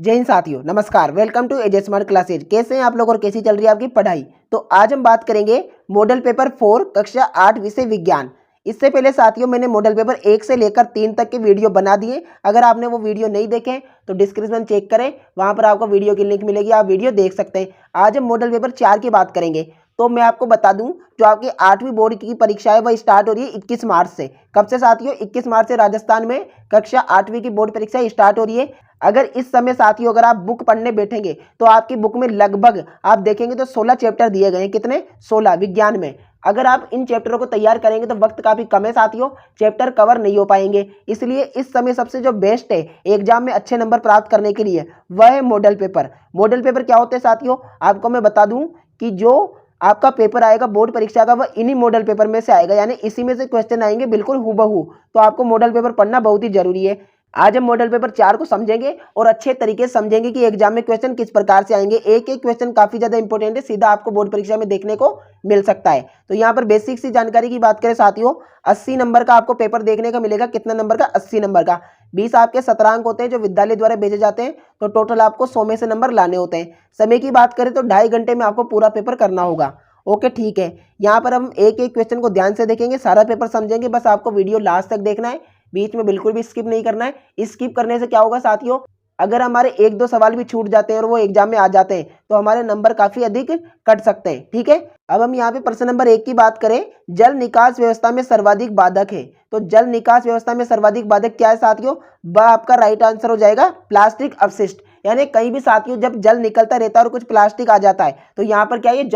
जय हिंद साथियों, नमस्कार। Welcome to AJ smart classes. कैसे हैं आप लोग और कैसी चल रही है आपकी पढ़ाई। तो आज हम बात करेंगे मॉडल पेपर 4 कक्षा 8 विषय विज्ञान। इससे पहले साथियों मैंने मॉडल पेपर 1 से लेकर 3 तक के वीडियो बना दिए। अगर आपने वो वीडियो नहीं देखे तो डिस्क्रिप्शन चेक करें, वहां पर आपको वीडियो की लिंक मिलेगी, आप वीडियो देख सकते हैं। आज हम मॉडल पेपर 4 की बात करेंगे। तो मैं आपको बता दूं, जो आपकी 8वीं बोर्ड की परीक्षा है वह स्टार्ट हो रही है 21 मार्च से। कब से साथियों? 21 मार्च से राजस्थान में कक्षा 8वीं की बोर्ड परीक्षा स्टार्ट हो रही है। अगर इस समय साथियों अगर आप बुक पढ़ने बैठेंगे तो आपकी बुक में लगभग आप देखेंगे तो 16 चैप्टर दिए गए हैं। कितने? 16 विज्ञान में। अगर आप इन चैप्टरों को तैयार करेंगे तो वक्त काफी कम है साथियों, चैप्टर कवर नहीं हो पाएंगे। इसलिए इस समय सबसे जो बेस्ट है एग्जाम में अच्छे नंबर प्राप्त करने के लिए वह है मॉडल पेपर। मॉडल पेपर क्या होते हैं साथियों? आपको मैं बता दूं कि जो आपका पेपर आएगा बोर्ड परीक्षा का वह इन्हीं मॉडल पेपर में से आएगा, यानी इसी में से क्वेश्चन आएंगे बिल्कुल हूबहू। तो आपको मॉडल पेपर पढ़ना बहुत ही जरूरी है। आज हम मॉडल पेपर 4 को समझेंगे और अच्छे तरीके से समझेंगे कि एग्जाम में क्वेश्चन किस प्रकार से आएंगे। एक एक क्वेश्चन काफी ज्यादा इंपॉर्टेंट है, सीधा आपको बोर्ड परीक्षा में देखने को मिल सकता है। तो यहाँ पर बेसिक सी जानकारी की बात करें साथियों, 80 नंबर का आपको पेपर देखने का मिलेगा। कितना नंबर का? 80 नंबर का। 20 आपके सत्रांक होते हैं जो विद्यालय द्वारा भेजे जाते हैं। तो टोटल आपको 100 में से नंबर लाने होते हैं। समय की बात करें तो 2.5 घंटे में आपको पूरा पेपर करना होगा। ओके ठीक है, यहाँ पर हम एक एक क्वेश्चन को ध्यान से देखेंगे, सारा पेपर समझेंगे। बस आपको वीडियो लास्ट तक देखना है, बीच में बिल्कुल भी स्किप नहीं करना है। स्किप करने से क्या होगा साथियों, अगर हमारे 1-2 सवाल भी छूट जाते हैं और वो एग्जाम में आ जाते हैं तो हमारे नंबर काफी अधिक कट सकते हैं। ठीक है, अब हम यहाँ पे प्रश्न नंबर 1 की बात करें, जल निकास व्यवस्था में सर्वाधिक बाधक है। तो जल निकास व्यवस्था में सर्वाधिक बाधक क्या है साथियों? वह आपका राइट आंसर हो जाएगा प्लास्टिक अपशिष्ट। यानी कहीं भी साथियों जब जल निकलता रहता है और कुछ प्लास्टिक आ जाता है तो यहाँ पर क्या है,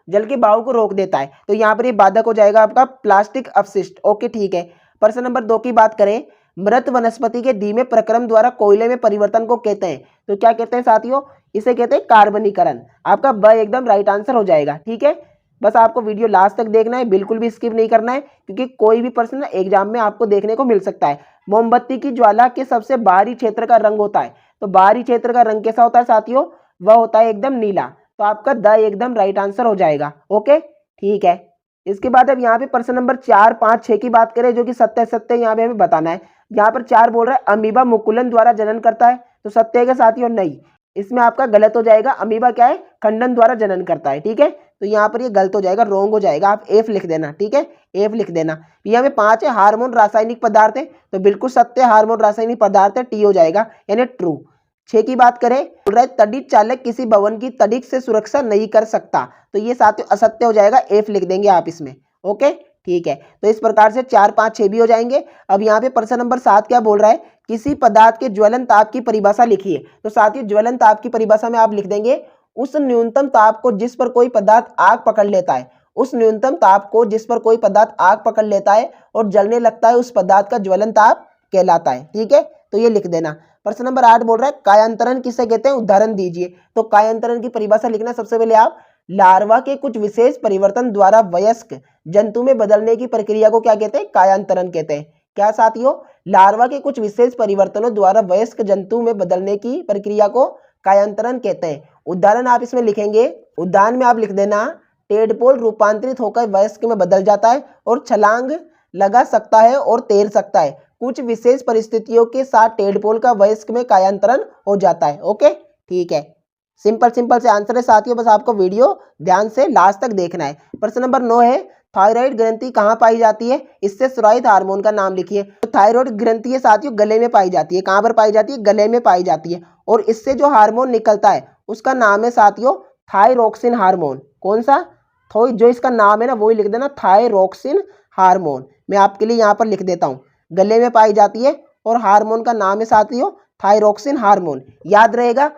जल के बहाव को रोक देता है। तो यहाँ पर ये बाधक हो जाएगा आपका प्लास्टिक अपशिष्ट। ओके ठीक है, प्रश्न नंबर 2 की बात करें, मृत वनस्पति के धीमे प्रक्रम द्वारा कोयले में परिवर्तन को कहते हैं। तो क्या कहते हैं साथियों? इसे कहते हैं कार्बनीकरण। आपका ब एकदम राइट आंसर हो जाएगा। ठीक है, बस आपको वीडियो लास्ट तक देखना है, बिल्कुल भी स्किप नहीं करना है, क्योंकि कोई भी प्रश्न एग्जाम में आपको देखने को मिल सकता है। मोमबत्ती की ज्वाला के सबसे बाहरी क्षेत्र का रंग होता है। तो बाहरी क्षेत्र का रंग कैसा होता है साथियों? वह होता है एकदम नीला। तो आपका द एकदम राइट आंसर हो जाएगा। ओके ठीक है, इसके बाद अब यहाँ पे प्रश्न नंबर 4, 5, 6 की बात करें, जो कि सत्य सत्य यहाँ पे हमें बताना है। यहाँ पर 4 बोल रहा है अमीबा मुकुलन द्वारा जनन करता है। तो सत्य है क्या साथियों? नहीं, इसमें आपका गलत हो जाएगा। अमीबा क्या है? खंडन द्वारा जनन करता है। ठीक है, तो यहाँ पर ये गलत हो जाएगा, रॉन्ग हो जाएगा। आप एफ लिख देना। ठीक है, एफ लिख देना। यहाँ पे 5 है हार्मोन रासायनिक पदार्थ है, तो बिल्कुल सत्य, हार्मोन रासायनिक पदार्थ है, टी हो जाएगा यानी ट्रू। 6 की बात करें, बोल रहा है तड़ित चालक किसी भवन की तड़ित से सुरक्षा नहीं कर सकता। तो ये साथियों असत्य हो जाएगा, एफ लिख देंगे आप इसमें। ओके ठीक है, तो इस प्रकार से 4, 5, 6 भी हो जाएंगे। अब यहाँ पे प्रश्न नंबर 7 क्या बोल रहा है, किसी पदार्थ के ज्वलन ताप की परिभाषा लिखिए। तो साथियों ज्वलन ताप की परिभाषा में आप लिख देंगे, उस न्यूनतम ताप को जिस पर कोई पदार्थ आग पकड़ लेता है, उस न्यूनतम ताप को जिस पर कोई पदार्थ आग पकड़ लेता है और जलने लगता है, उस पदार्थ का ज्वलन ताप कहलाता है। ठीक है, तो ये लिख देना। प्रश्न नंबर 8 बोल रहा है कायांतरण किसे कहते हैं? उदाहरण दीजिए। तो कायांतरण की परिभाषा लिखना सबसे पहले आप, लार्वा के कुछ विशेष परिवर्तन द्वारा वयस्क जंतु में बदलने की प्रक्रिया को क्या कहते हैं? कायांतरण कहते हैं। क्या साथियों? लार्वा के कुछ विशेष परिवर्तनों द्वारा वयस्क जंतु में बदलने की प्रक्रिया को कायांतरण कहते हैं। उदाहरण आप इसमें लिखेंगे, उदाहरण में आप लिख देना, टेडपोल रूपांतरित होकर वयस्क में बदल जाता है और छलांग लगा सकता है और तैर सकता है। कुछ विशेष परिस्थितियों के साथ टेडपोल का वयस्क में कायांतरण हो जाता है। ओके ठीक है, सिंपल सिंपल से आंसर है साथियों, बस आपको वीडियो ध्यान से लास्ट तक देखना है। प्रश्न नंबर 9 है, थायराइड ग्रंथि कहाँ पाई जाती है? इससे स्रावित हार्मोन का नाम लिखिए। तो थायराइड ग्रंथि है साथियों गले में पाई जाती है। कहाँ पर पाई जाती है? गले में पाई जाती है। और इससे जो हार्मोन निकलता है उसका नाम है साथियों थायरोक्सिन हार्मोन। कौन सा? जो इसका नाम है ना वही लिख देना, थायरोक्सिन हार्मोन। मैं आपके लिए यहाँ पर लिख देता हूँ, गले में पाई जाती है और हार्मोन का नाम है साथियों थायरोक्सिन हार्मोन। याद रहेगा,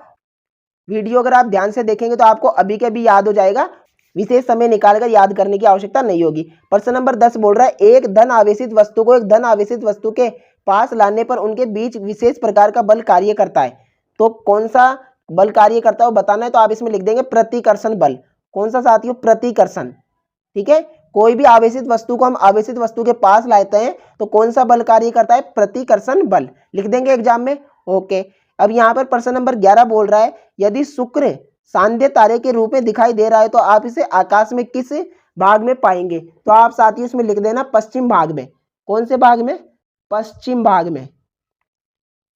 वीडियो अगर आप ध्यान से देखेंगे तो आपको अभी के अभी याद हो जाएगा, विशेष समय निकालकर याद करने की आवश्यकता नहीं होगी। प्रश्न नंबर 10 बोल रहा है, एक धन आवेशित वस्तु को एक धन आवेशित वस्तु के पास लाने पर उनके बीच विशेष प्रकार का बल कार्य करता है। तो कौन सा बल कार्य करता है वो बताना है, तो आप इसमें लिख देंगे प्रतिकर्षण बल। कौन सा साथियों? प्रतिकर्षण। ठीक है, कोई भी आवेशित वस्तु को हम आवेशित वस्तु के पास लाते हैं तो कौन सा बल कार्य करता है? प्रतिकर्षण बल लिख देंगे एग्जाम में। ओके, अब यहाँ पर प्रश्न नंबर 11 बोल रहा है, यदि शुक्र सांध्य तारे के रूप में दिखाई दे रहा है तो आप इसे आकाश में किस भाग में पाएंगे? तो आप साथियों इसमें लिख देना पश्चिम भाग में। कौन से भाग में? पश्चिम भाग में।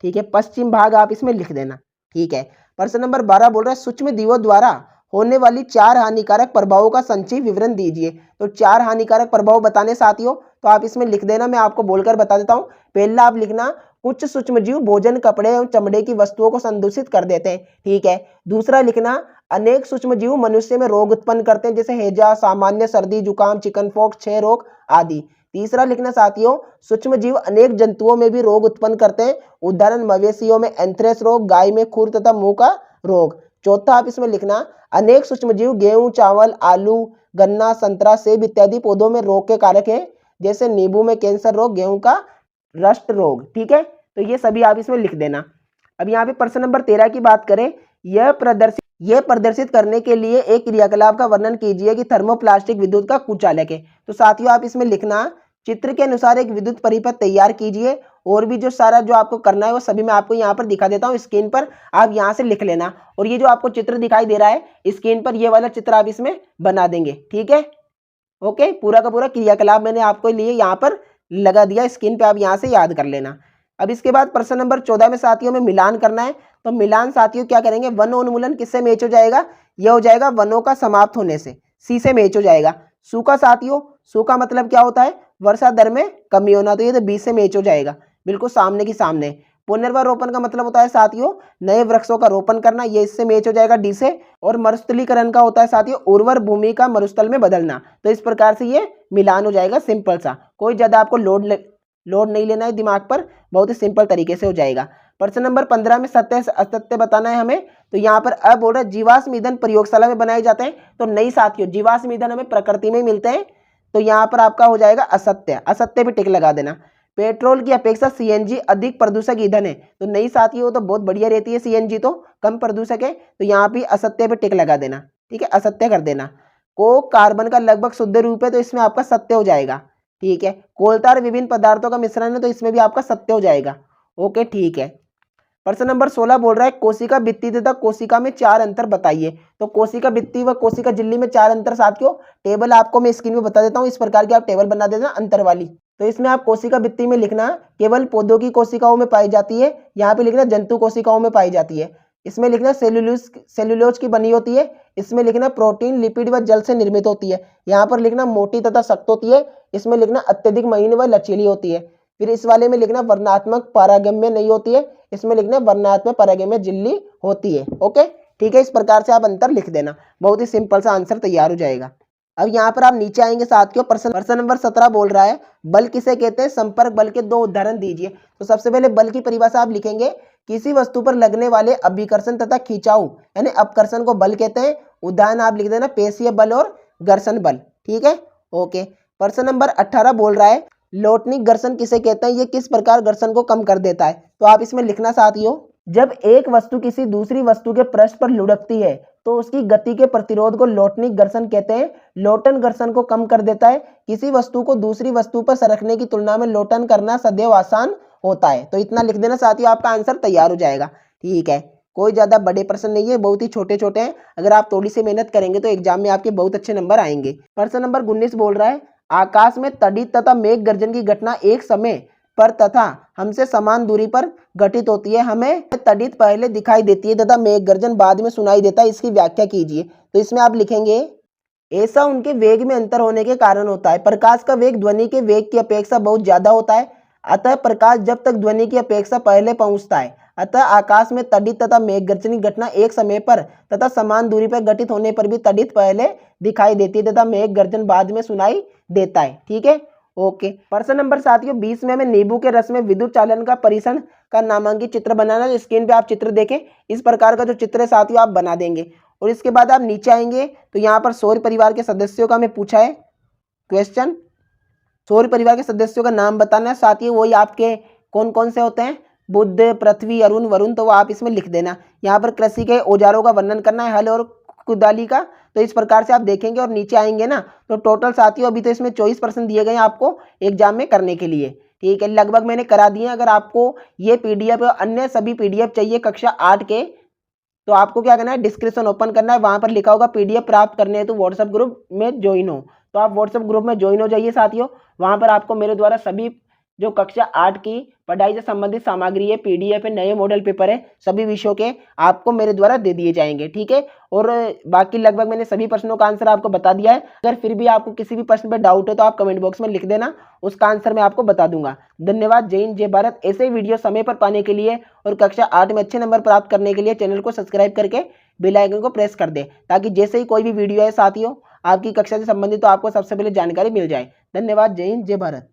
ठीक है, पश्चिम भाग आप इसमें लिख देना। ठीक है। प्रश्न नंबर 12 बोल रहा है सूक्ष्म जीवों द्वारा होने वाली 4 हानिकारक प्रभावों का संक्षिप्त विवरण दीजिए। तो 4 हानिकारक प्रभाव बताने साथियों, तो आप इसमें लिख देना, मैं आपको बोलकर बता देता हूँ। पहला आप लिखना, कुछ सूक्ष्मजीव भोजन, कपड़े एवं चमड़े की वस्तुओं को संदूषित कर देते हैं। ठीक है। दूसरा लिखना, अनेक सूक्ष्मजीव मनुष्य में रोग उत्पन्न करते हैं, जैसे हैजा, सामान्य सर्दी, जुकाम, चिकन पॉक्स, क्षय रोग आदि। तीसरा लिखना साथियों, सूक्ष्मजीव अनेक जंतुओं में भी रोग उत्पन्न करते हैं, उदाहरण मवेशियों में एंथ्रेक्स रोग, गाय में खुर तथा मुंह का रोग। चौथा आप इसमें लिखना, अनेक सूक्ष्मजीव गेहूं, चावल, आलू, गन्ना, संतरा, सेब इत्यादि पौधों में रोग के कारक है, जैसे नींबू में कैंसर रोग, गेहूं का रस्ट रोग। ठीक है, तो ये सभी आप इसमें लिख देना। अब यहाँ पे प्रश्न नंबर 13 की बात करें, यह प्रदर्शित करने के लिए एक क्रियाकलाप का वर्णन कीजिए कि थर्मोप्लास्टिक विद्युत का कुचालक है। तो साथियों आप इसमें लिखना, चित्र के अनुसार एक विद्युत परिपथ तैयार कीजिए, और भी जो सारा जो आपको करना है वो सभी मैं आपको यहाँ पर दिखा देता हूँ स्क्रीन पर, आप यहाँ से लिख लेना। और ये जो आपको चित्र दिखाई दे रहा है स्क्रीन पर, ये वाला चित्र आप इसमें बना देंगे। ठीक है, ओके। पूरा का पूरा क्रियाकलाप मैंने आपको लिए यहाँ पर लगा दिया स्क्रीन पे, आप यहाँ से याद कर लेना। अब इसके बाद प्रश्न नंबर 14 में साथियों में मिलान करना है। तो मिलान साथियों क्या करेंगे, वन उन्मूलन किससे मैच हो जाएगा, यह हो जाएगा वनों का समाप्त होने से, सी से मैच हो जाएगा। सूखा साथियों, सूखा मतलब क्या होता है, वर्षा दर में कमी होना, तो ये तो बी से मैच हो जाएगा, बिल्कुल सामने की सामने। पुनर्वारोपण का मतलब होता है साथियों नए वृक्षों का रोपण करना, ये इससे मैच हो जाएगा डी से। और मरुस्थलीकरण का होता है साथियों उर्वर भूमि का मरुस्थल में बदलना, तो इस प्रकार से ये मिलान हो जाएगा, सिंपल सा, कोई ज्यादा आपको लोड नहीं लेना है दिमाग पर, बहुत ही सिंपल तरीके से हो जाएगा। प्रश्न नंबर 15 में सत्य असत्य बताना है हमें। तो यहाँ पर अब बोल रहा है जीवाश्म ईंधन प्रयोगशाला में बनाए जाते हैं, तो नहीं साथियों, जीवाश्म ईंधन हमें प्रकृति में मिलते हैं, तो यहाँ पर आपका हो जाएगा असत्य, असत्य पे टिक लगा देना। पेट्रोल की अपेक्षा सीएनजी अधिक प्रदूषक ईंधन है, तो नहीं साथियों वो तो बहुत बढ़िया रहती है, सीएनजी तो कम प्रदूषक है, तो यहाँ भी असत्य पे टिक लगा देना। ठीक है, असत्य कर देना। कोक कार्बन का लगभग शुद्ध रूप है, तो इसमें आपका सत्य हो जाएगा। ठीक है, कोलतार विभिन्न पदार्थों का मिश्रण है, तो इसमें भी आपका सत्य हो जाएगा। ओके, ठीक है। प्रश्न नंबर 16 बोल रहा है कोशिका भित्ति तथा कोशिका में 4 अंतर बताइए। तो कोशिका भित्ति व कोशिका झिल्ली में 4 अंतर साथियों, टेबल आपको मैं स्क्रीन में बता देता हूँ, इस प्रकार की आप टेबल बना देना अंतर वाली। तो इसमें आप कोशिका भित्ति में लिखना केवल पौधों की कोशिकाओं में पाई जाती है, यहाँ पे लिखना जंतु कोशिकाओं में पाई जाती है। इसमें लिखना सेल्यूलोज की बनी होती है, इसमें लिखना प्रोटीन, लिपिड व जल से निर्मित होती है, यहाँ पर लिखना मोटी तथा सख्त होती है, इसमें लिखना अत्यधिक महीन व लचीली होती है। फिर इस वाले में लिखना वर्णात्मक पारगम्य नहीं होती है, इसमें लिखना वर्णात्मक पारगम्य झिल्ली होती है। ओके, ठीक है, इस प्रकार से आप अंतर लिख देना, बहुत ही सिंपल सा आंसर तैयार हो जाएगा। अब यहाँ पर आप नीचे आएंगे साथियों, प्रश्न नंबर 17 बोल रहा है बल किसे कहते हैं, संपर्क बल के 2 उदाहरण दीजिए। तो सबसे पहले बल की परिभाषा आप लिखेंगे, किसी वस्तु पर लगने वाले अभिकर्षण तथा खिंचाव यानी अपकर्षण को बल कहते हैं। उदाहरण आप लिख देना पेशीय बल और घर्षण बल। ठीक है, ओके। प्रश्न नंबर 18 बोल रहा है लोटनिक घर्षण किसे कहते हैं, ये किस प्रकार घर्षण को कम कर देता है। तो आप इसमें लिखना साथियों, जब एक वस्तु किसी दूसरी वस्तु के पृष्ठ पर लुढ़कती है तो उसकी गति के प्रतिरोध को लोटनिक घर्षण कहते हैं। लोटन घर्षण को कम कर देता है, किसी वस्तु को दूसरी वस्तु पर सरकने की तुलना में लोटन करना सदैव आसान होता है। तो इतना लिख देना साथियों, आपका आंसर तैयार हो जाएगा। ठीक है, कोई ज्यादा बड़े प्रश्न नहीं है, बहुत ही छोटे छोटे हैं, अगर आप थोड़ी सी मेहनत करेंगे तो एग्जाम में आपके बहुत अच्छे नंबर आएंगे। प्रश्न नंबर 19 बोल रहा है आकाश में तड़ित तथा मेघ गर्जन की घटना एक समय पर तथा हमसे समान दूरी पर घटित होती है, हमें तड़ित पहले दिखाई देती है तथा मेघ गर्जन बाद में सुनाई देता है, इसकी व्याख्या कीजिए। तो इसमें आप लिखेंगे ऐसा उनके वेग में अंतर होने के कारण होता है। प्रकाश का वेग ध्वनि के वेग की अपेक्षा बहुत ज्यादा होता है, अतः प्रकाश जब तक ध्वनि की अपेक्षा पहले पहुंचता है, अतः आकाश में तड़ित तथा मेघ गर्जन की घटना एक समय पर तथा समान दूरी पर घटित होने पर भी तड़ित पहले दिखाई देती है तथा मेघ गर्जन बाद में सुनाई देता है। ठीक है, ओके। प्रश्न नंबर साथियों 20 में हमें नींबू के रस में विद्युत चालन का परीक्षण का नामांकित चित्र बनाना है। स्क्रीन पे आप चित्र देखें, इस प्रकार का जो चित्र है साथियों आप बना देंगे। और इसके बाद आप नीचे आएंगे तो यहाँ पर सौर परिवार के सदस्यों का हमें पूछा है क्वेश्चन, सौर परिवार के सदस्यों का नाम बताना है साथियों, वही आपके कौन कौन से होते हैं, बुध, पृथ्वी, अरुण, वरुण, तो वो आप इसमें लिख देना। यहाँ पर कृषि के औजारों का वर्णन करना है, हल और कुदाली का, तो इस प्रकार से आप देखेंगे। और नीचे आएंगे ना तो टोटल साथियों अभी तो इसमें 24 प्रश्न दिए गए हैं आपको एग्जाम में करने के लिए। ठीक है, लगभग मैंने करा दिए। अगर आपको ये पीडीएफ और अन्य सभी पीडीएफ चाहिए कक्षा 8 के, तो आपको क्या करना है, डिस्क्रिप्शन ओपन करना है, वहां पर लिखा होगा पीडीएफ प्राप्त करने हैं तो व्हाट्सएप ग्रुप में ज्वाइन हो, तो आप व्हाट्सएप ग्रुप में ज्वाइन हो जाइए साथियों। वहां पर आपको मेरे द्वारा सभी जो कक्षा 8 की पढ़ाई से संबंधित सामग्री है, पीडीएफ है, नए मॉडल पेपर है, सभी विषयों के आपको मेरे द्वारा दे दिए जाएंगे। ठीक है, और बाकी लगभग मैंने सभी प्रश्नों का आंसर आपको बता दिया है। अगर फिर भी आपको किसी भी प्रश्न पर डाउट हो तो आप कमेंट बॉक्स में लिख देना, उसका आंसर मैं आपको बता दूंगा। धन्यवाद। जय हिंद, जय भारत। ऐसे ही वीडियो समय पर पाने के लिए और कक्षा 8 में अच्छे नंबर प्राप्त करने के लिए चैनल को सब्सक्राइब करके बेल आइकन को प्रेस कर दे, ताकि जैसे ही कोई भी वीडियो है साथियों आपकी कक्षा से संबंधित तो आपको सबसे पहले जानकारी मिल जाए। धन्यवाद। जय हिंद, जय भारत।